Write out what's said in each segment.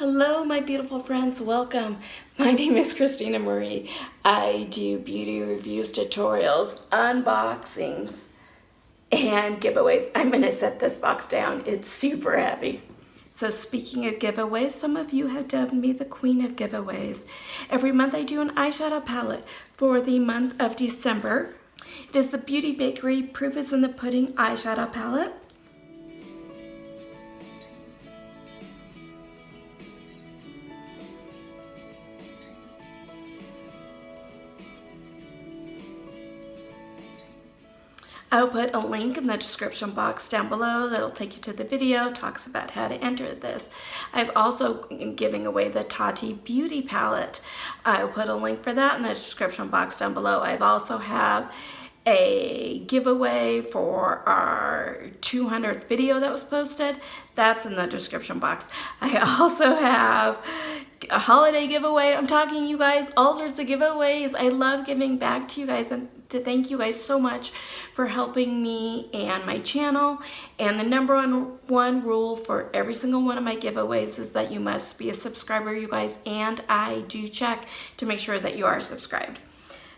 Hello, my beautiful friends. Welcome. My name is Christina Marie. I do beauty reviews, tutorials, unboxings, and giveaways. I'm going to set this box down. It's super heavy. So speaking of giveaways, some of you have dubbed me the queen of giveaways. Every month I do an eyeshadow palette for the month of December. It is the Beauty Bakery Proof is in the Pudding eyeshadow palette. I'll put a link in the description box down below that'll take you to the video, talks about how to enter this. I've also giving away the Tati Beauty Palette. I'll put a link for that in the description box down below. I've also have a giveaway for our 200th video that was posted. That's in the description box. I also have a holiday giveaway. I'm talking you guys all sorts of giveaways. I love giving back to you guys and to thank you guys so much for helping me and my channel. And the number one rule for every single one of my giveaways is that you must be a subscriber, you guys, and I do check to make sure that you are subscribed.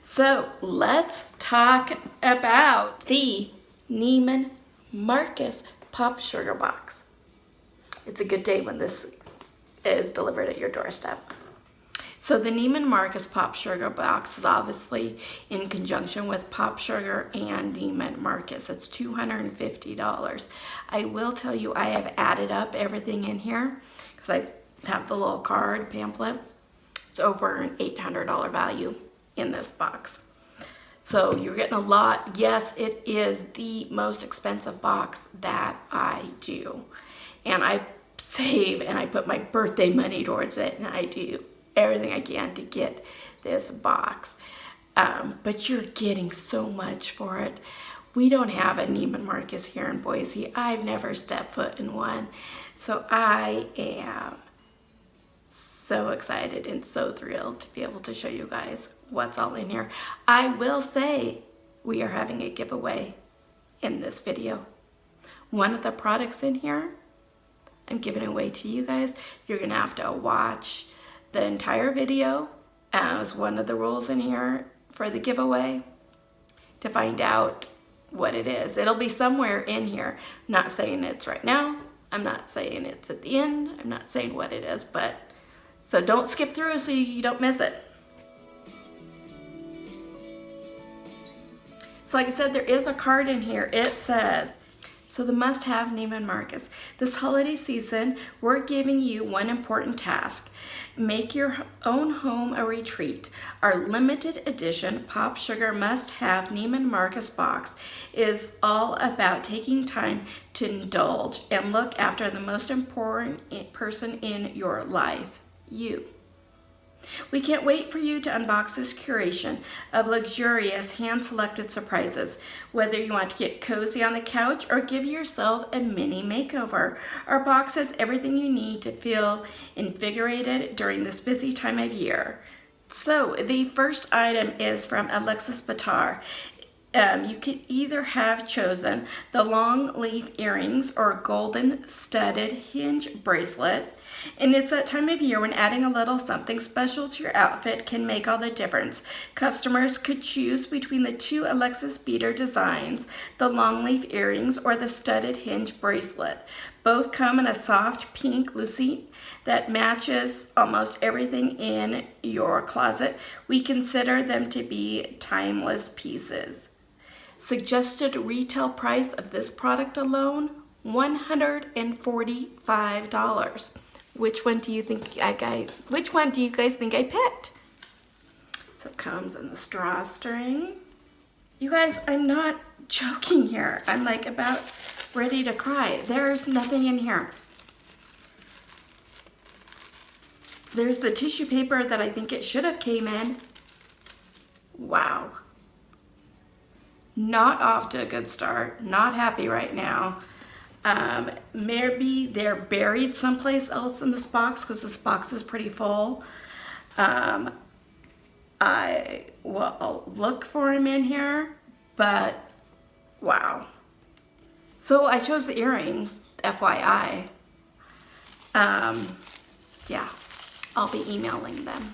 So let's talk about the Neiman Marcus Popsugar box. It's a good day when this is delivered at your doorstep. So the Neiman Marcus Popsugar box is obviously in conjunction with Popsugar and Neiman Marcus. It's $250. I will tell you I have added up everything in here because I have the little card pamphlet. It's over an $800 value in this box. So you're getting a lot. Yes, it is the most expensive box that I do. And I save and I put my birthday money towards it, and I do everything I can to get this box. But you're getting so much for it. We don't have a Neiman Marcus here in Boise. I've never stepped foot in one. So I am so excited and so thrilled to be able to show you guys what's all in here. I will say we are having a giveaway in this video. One of the products in here I'm giving away to you guys. You're gonna have to watch the entire video as one of the rules in here for the giveaway to find out what it is. It'll be somewhere in here. I'm not saying it's right now. I'm not saying it's at the end. I'm not saying what it is, but so don't skip through so you don't miss it. So like I said, there is a card in here. It says, so the must-have Neiman Marcus. This holiday season, we're giving you one important task. Make your own home a retreat. Our limited edition Popsugar must-have Neiman Marcus box is all about taking time to indulge and look after the most important person in your life, you. We can't wait for you to unbox this curation of luxurious hand-selected surprises. Whether you want to get cozy on the couch or give yourself a mini makeover, our box has everything you need to feel invigorated during this busy time of year. So the first item is from Alexis Bittar. You could either have chosen the long leaf earrings or golden studded hinge bracelet. And it's that time of year when adding a little something special to your outfit can make all the difference. Customers could choose between the two Alexis Bittar designs, the long leaf earrings or the studded hinge bracelet. Both come in a soft pink lucite that matches almost everything in your closet. We consider them to be timeless pieces. Suggested retail price of this product alone, $145. Which one do you think which one do you guys think I picked? So it comes in the drawstring. You guys, I'm not joking here. I'm like about ready to cry. There's nothing in here. There's the tissue paper that I think it should have came in. Wow. Not off to a good start. Not happy right now. Maybe they're buried someplace else in this box because this box is pretty full. I will look for them in here, but wow. So I chose the earrings, FYI. yeah, I'll be emailing them.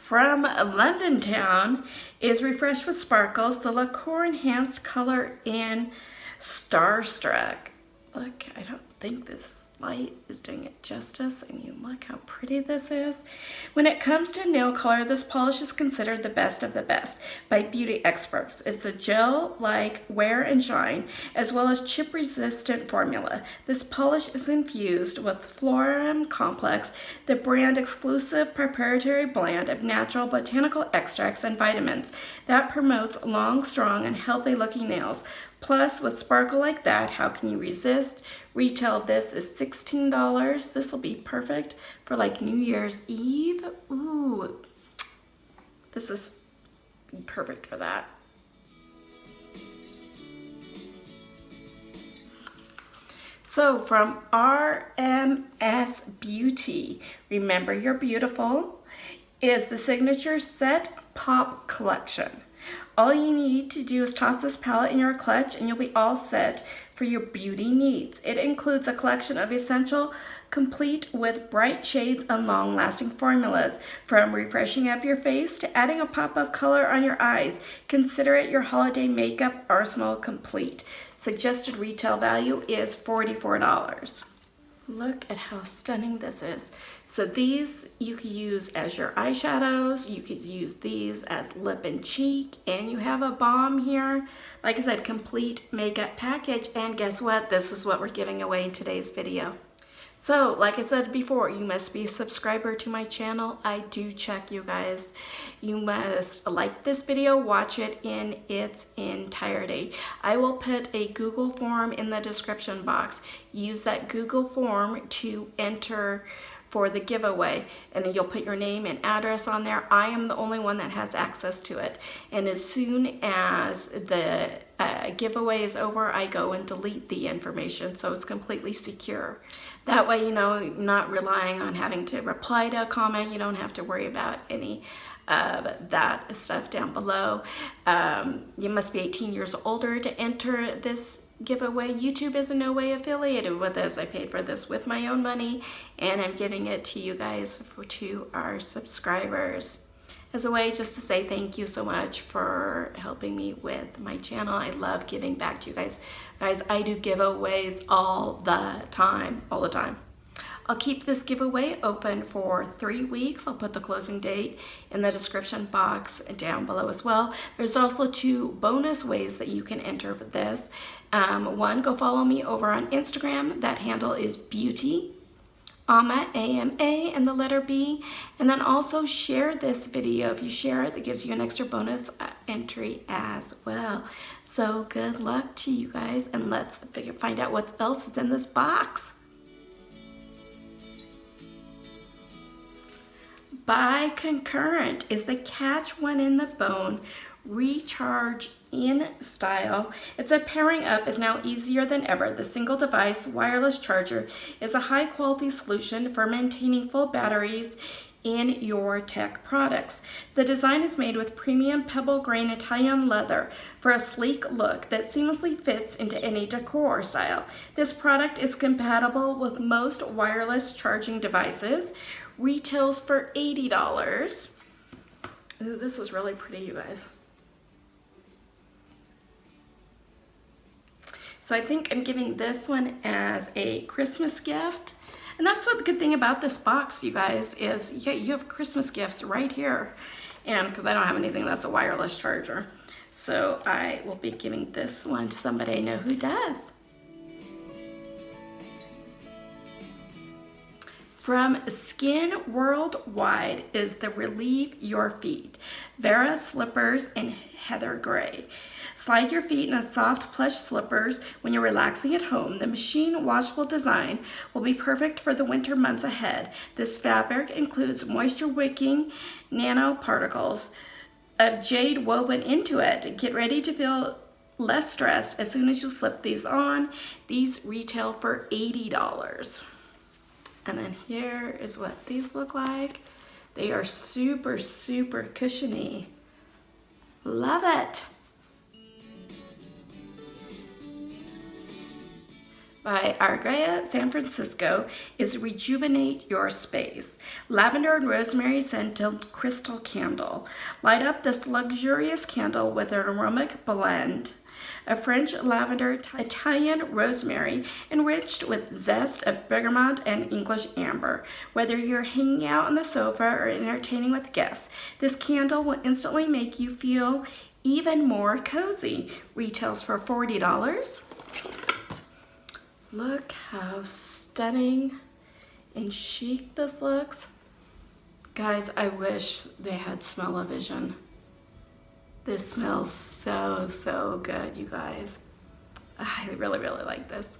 From Londontown is Refresh with Sparkles, the Lacquer Enhanced Color in Starstruck. Look, I don't think this light is doing it justice. I mean, look how pretty this is. When it comes to nail color, this polish is considered the best of the best by beauty experts. It's a gel-like wear and shine, as well as chip-resistant formula. This polish is infused with Florum Complex, the brand exclusive proprietary blend of natural botanical extracts and vitamins that promotes long, strong, and healthy-looking nails. Plus, with sparkle like that, how can you resist? Retail of this is $16. This will be perfect for like New Year's Eve. Ooh, this is perfect for that. So from RMS Beauty, remember you're beautiful, is the Signature Set Pop Collection. All you need to do is toss this palette in your clutch and you'll be all set for your beauty needs. It includes a collection of essential, complete with bright shades and long-lasting formulas. From refreshing up your face to adding a pop of color on your eyes, consider it your holiday makeup arsenal complete. Suggested retail value is $44. Look at how stunning this is. So these you could use as your eyeshadows, you could use these as lip and cheek, and you have a balm here. Like I said, complete makeup package, and guess what? This is what we're giving away in today's video. So, like I said before, you must be a subscriber to my channel. I do check you guys. You must like this video, watch it in its entirety. I will put a Google form in the description box. Use that Google form to enter for the giveaway, and you'll put your name and address on there. I am the only one that has access to it, and as soon as the giveaway is over, I go and delete the information, so it's completely secure. That way, you know, not relying on having to reply to a comment. You don't have to worry about any of that stuff down below. You must be 18 years older to enter this giveaway. YouTube is in no way affiliated with this. I paid for this with my own money, and I'm giving it to you guys, to our subscribers, as a way just to say thank you so much for helping me with my channel. I love giving back to you guys. Guys, I do giveaways all the time. I'll keep this giveaway open for 3 weeks. I'll put the closing date in the description box down below as well. There's also 2 bonus ways that you can enter this. One, go follow me over on Instagram. That handle is beautyamab, A-M-A, and the letter B. And then also share this video. If you share it, that gives you an extra bonus entry as well. So good luck to you guys, and let's find out what else is in this box. By Courant is the Catch One in the Phone Recharge in Style. It's a pairing up is now easier than ever. The single device wireless charger is a high quality solution for maintaining full batteries in your tech products. The design is made with premium pebble grain Italian leather for a sleek look that seamlessly fits into any decor style. This product is compatible with most wireless charging devices. Retails for $80. Ooh, this is really pretty, you guys. So I think I'm giving this one as a Christmas gift. And that's what the good thing about this box, you guys, is you have Christmas gifts right here. And because I don't have anything that's a wireless charger. So I will be giving this one to somebody I know who does. From Skin Worldwide is the Relieve Your Feet Vera slippers in heather gray. Slide your feet in a soft plush slippers when you're relaxing at home. The machine washable design will be perfect for the winter months ahead. This fabric includes moisture wicking nanoparticles of jade woven into it. Get ready to feel less stressed as soon as you slip these on. These retail for $80. And then here is what these look like. They are super, super cushiony. Love it. by Aria, San Francisco is Rejuvenate Your Space. Lavender and rosemary scented crystal candle. Light up this luxurious candle with an aromatic blend of French lavender, Italian rosemary, enriched with zest of bergamot and English amber. Whether you're hanging out on the sofa or entertaining with guests, this candle will instantly make you feel even more cozy. Retails for $40. Look how stunning and chic this looks. Guys, I wish they had smell-o-vision. This smells so, so good, you guys. I really, really like this.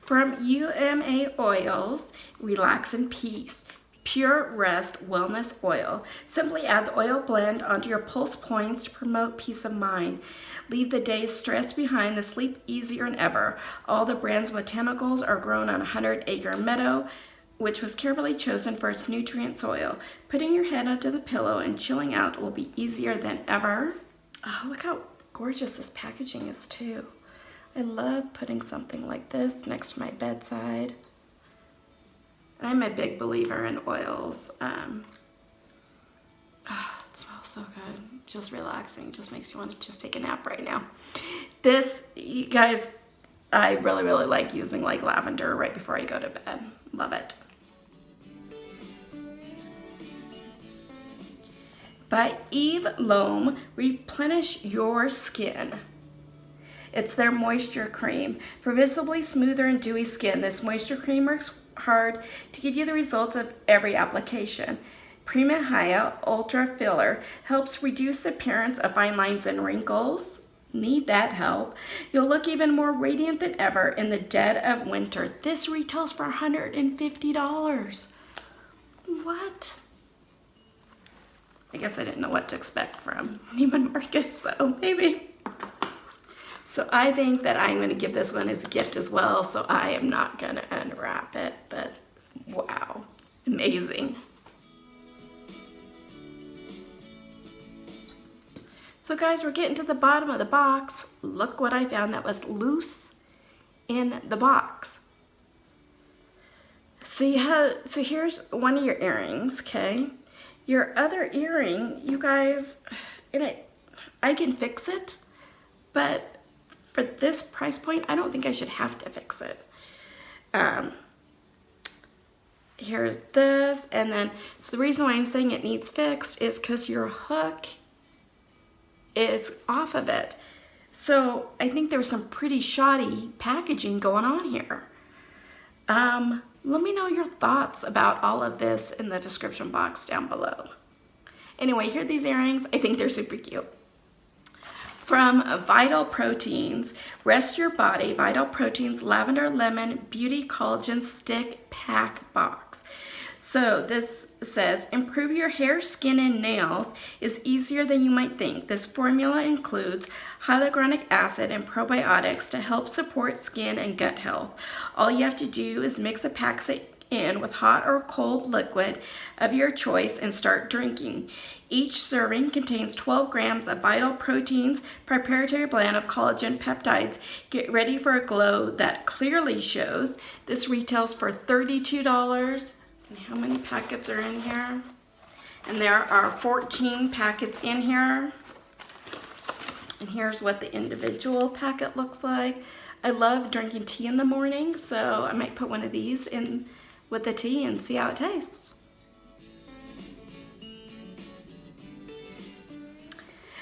From UMA Oils, Relax in Peace. Pure Rest Wellness Oil. Simply add the oil blend onto your pulse points to promote peace of mind. Leave the day's stress behind to sleep easier than ever. All the brand's botanicals are grown on a 100-acre meadow, which was carefully chosen for its nutrient soil. Putting your head onto the pillow and chilling out will be easier than ever. Oh, look how gorgeous this packaging is too. I love putting something like this next to my bedside. I'm a big believer in oils. It smells so good. Just relaxing. Just makes you want to just take a nap right now. This, you guys, I really, really like using like lavender right before I go to bed. Love it. By Eve L'Homme, replenish your skin. It's their moisture cream. For visibly smoother and dewy skin, this moisture cream works hard to give you the results of every application. Prima Hya Ultra Filler helps reduce the appearance of fine lines and wrinkles. Need that help. You'll look even more radiant than ever in the dead of winter. This retails for $150. What? I guess I didn't know what to expect from Neiman Marcus, so maybe. So I think that I'm going to give this one as a gift as well, so I am not going to unwrap it, but wow, amazing. So guys, we're getting to the bottom of the box. Look what I found that was loose in the box. So here's one of your earrings, okay? Your other earring, you guys, I can fix it, but for this price point, I don't think I should have to fix it. Here's this, and then, so the reason why I'm saying it needs fixed is because your hook is off of it. So I think there was some pretty shoddy packaging going on here. Let me know your thoughts about all of this in the description box down below. Anyway, here are these earrings. I think they're super cute. From Vital Proteins, Rest Your Body, Vital Proteins Lavender Lemon Beauty Collagen Stick Pack Box. So this says, improve your hair, skin, and nails is easier than you might think. This formula includes hyaluronic acid and probiotics to help support skin and gut health. All you have to do is mix a pack in with hot or cold liquid of your choice and start drinking. Each serving contains 12 grams of Vital Proteins proprietary blend of collagen peptides. Get ready for a glow that clearly shows. This retails for $32. And how many packets are in here? And there are 14 packets in here. And here's what the individual packet looks like. I love drinking tea in the morning, so I might put one of these in with the tea and see how it tastes.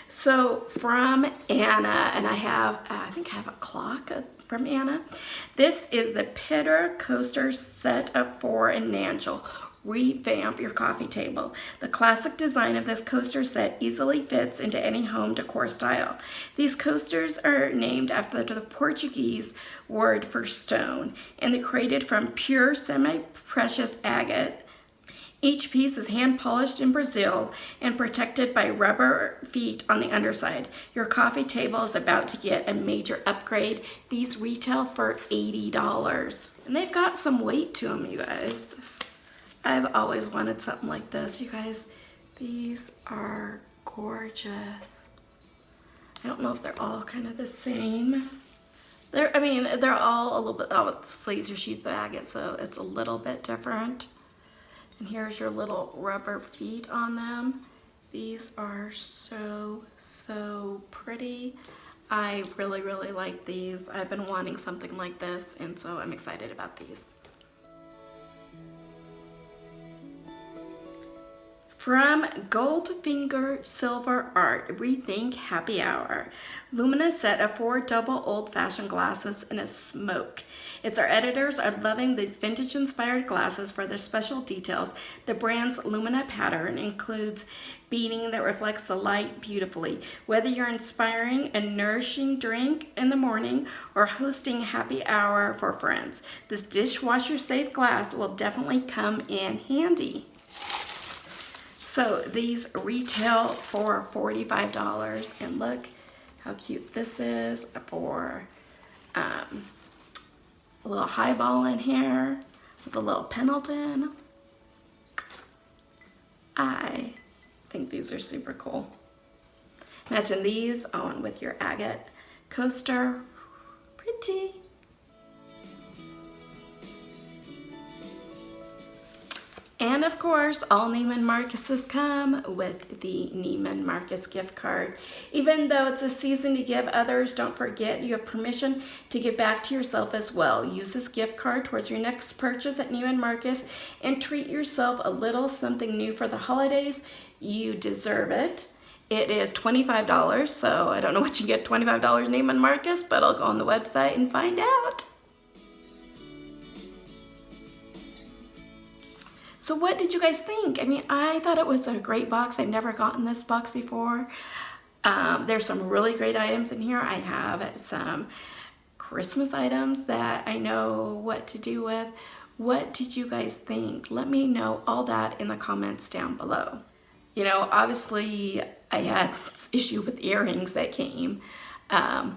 So from Anna, and I think I have a clock from Anna. This is the Pitter Coaster Set of 4 in Nangel. Revamp your coffee table. The classic design of this coaster set easily fits into any home decor style. These coasters are named after the Portuguese word for stone, and they're created from pure semi-precious agate. Each piece is hand polished in Brazil and protected by rubber feet on the underside. Your coffee table is about to get a major upgrade. These retail for $80. And they've got some weight to them, you guys. I've always wanted something like this, you guys. These are gorgeous. I don't know if they're all kind of the same. They're all a little bit, oh, the sleeves are sheets of agate, so it's a little bit different. And here's your little rubber feet on them. These are so, so pretty. I really, really like these. I've been wanting something like this, and so I'm excited about these. From Goldfinger Silver Art, Rethink Happy Hour. Lumina set of 4 double old-fashioned glasses in a smoke. Our editors are loving these vintage-inspired glasses for their special details. The brand's Lumina pattern includes beading that reflects the light beautifully. Whether you're inspiring a nourishing drink in the morning or hosting happy hour for friends, this dishwasher-safe glass will definitely come in handy. So these retail for $45, and look how cute this is for a little highball in here with a little Pendleton. I think these are super cool. Imagine these on with your agate coaster. Pretty. And of course, all Neiman Marcuses come with the Neiman Marcus gift card. Even though it's a season to give others, don't forget you have permission to give back to yourself as well. Use this gift card towards your next purchase at Neiman Marcus and treat yourself a little something new for the holidays. You deserve it. It is $25, so I don't know what you get $25 Neiman Marcus, but I'll go on the website and find out. So what did you guys think? I mean, I thought it was a great box. I've never gotten this box before. There's some really great items in here. I have some Christmas items that I know what to do with. What did you guys think? Let me know all that in the comments down below. You know, obviously I had this issue with earrings that came, but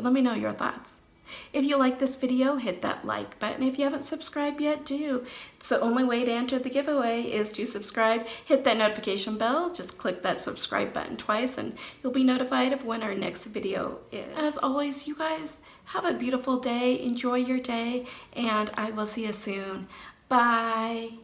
let me know your thoughts. If you like this video, hit that like button. If you haven't subscribed yet, do. It's the only way to enter the giveaway is to subscribe. Hit that notification bell. Just click that subscribe button twice and you'll be notified of when our next video is. As always, you guys have a beautiful day. Enjoy your day and I will see you soon. Bye.